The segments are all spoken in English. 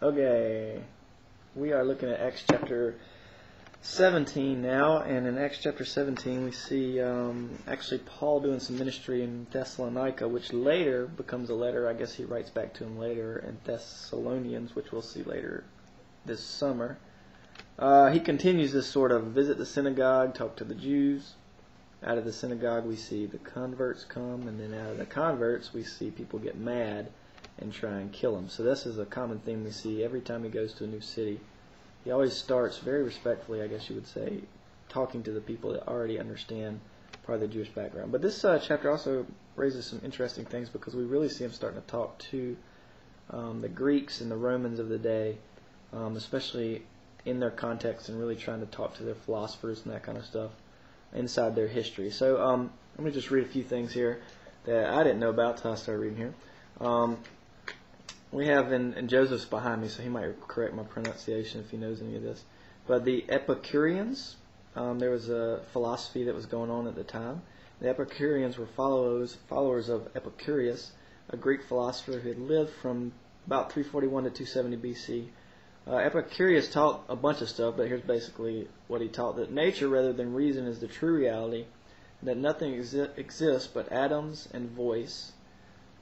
Okay, we are looking at Acts chapter 17 now, and in Acts chapter 17 we see actually Paul doing some ministry in Thessalonica, which later becomes a letter. I guess he writes back to him later in Thessalonians, which we'll see later this summer. He continues this sort of visit the synagogue, talk to the Jews. Out of the synagogue we see the converts come, and then out of the converts we see people get mad and try and kill him. So this is a common theme we see every time he goes to a new city. He always starts very respectfully, I guess you would say, talking to the people that already understand part of the Jewish background. But this chapter also raises some interesting things because we really see him starting to talk to the Greeks and the Romans of the day, especially in their context, and really trying to talk to their philosophers and that kind of stuff inside their history. So let me just read a few things here that I didn't know about until I started reading here. We have, and Joseph's behind me, so he might correct my pronunciation if he knows any of this. But the Epicureans, there was a philosophy that was going on at the time. The Epicureans were followers of Epicurus, a Greek philosopher who had lived from about 341 to 270 BC. Epicurus taught a bunch of stuff, but here's basically what he taught: that nature rather than reason is the true reality, that nothing exists but atoms and voice.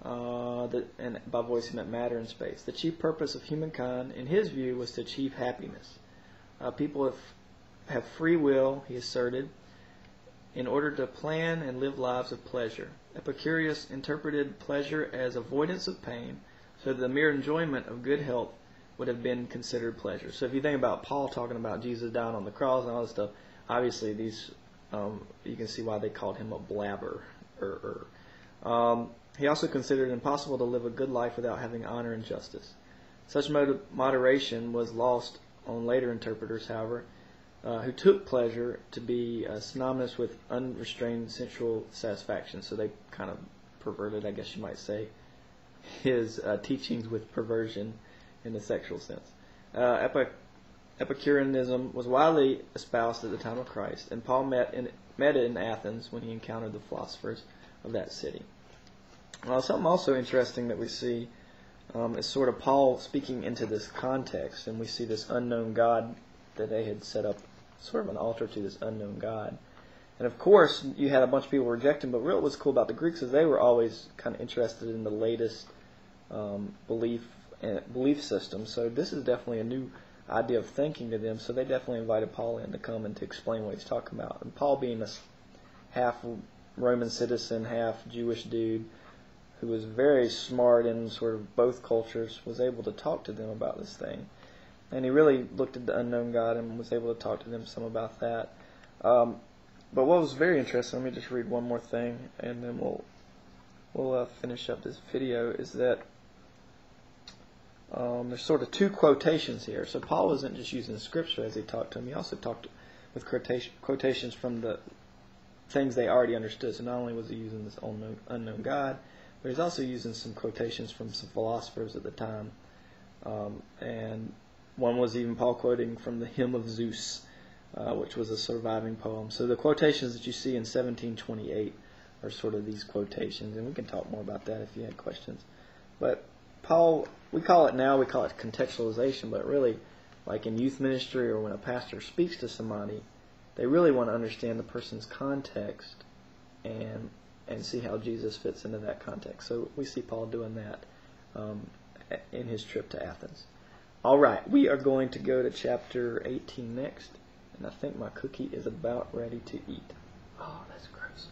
And by voice he meant matter and space. The chief purpose of humankind, in his view, was to achieve happiness. People have free will, he asserted, in order to plan and live lives of pleasure. Epicurus interpreted pleasure as avoidance of pain, so that the mere enjoyment of good health would have been considered pleasure. So if you think about Paul talking about Jesus dying on the cross and all this stuff, obviously these you can see why they called him a blabber. He also considered it impossible to live a good life without having honor and justice. Such moderation was lost on later interpreters, however, who took pleasure to be synonymous with unrestrained sensual satisfaction. So they kind of perverted, I guess you might say, his teachings with perversion in the sexual sense. Epicureanism was widely espoused at the time of Christ, and Paul met it in Athens when he encountered the philosophers of that city. Something also interesting that we see is sort of Paul speaking into this context, and we see this unknown God that they had set up, sort of an altar to this unknown God. And of course, you had a bunch of people reject him, but really what's cool about the Greeks is they were always kind of interested in the latest belief system. So this is definitely a new idea of thinking to them, so they definitely invited Paul in to come and to explain what he's talking about. And Paul, being a half Roman citizen, half Jewish dude, who was very smart in sort of both cultures, was able to talk to them about this thing. And he really looked at the unknown God and was able to talk to them some about that. But what was very interesting, let me just read one more thing, and then we'll finish up this video, is that there's sort of two quotations here. So Paul wasn't just using Scripture as he talked to them. He also talked with quotations from the things they already understood. So not only was he using this unknown God, but he's also using some quotations from some philosophers at the time. And one was even Paul quoting from the Hymn of Zeus, which was a surviving poem. So the quotations that you see in 1728 are sort of these quotations, and we can talk more about that if you had questions. But Paul, we call it contextualization, but really, like in youth ministry or when a pastor speaks to somebody, they really want to understand the person's context and see how Jesus fits into that context. So we see Paul doing that in his trip to Athens. All right, we are going to go to chapter 18 next, and I think my cookie is about ready to eat. Oh, that's gross.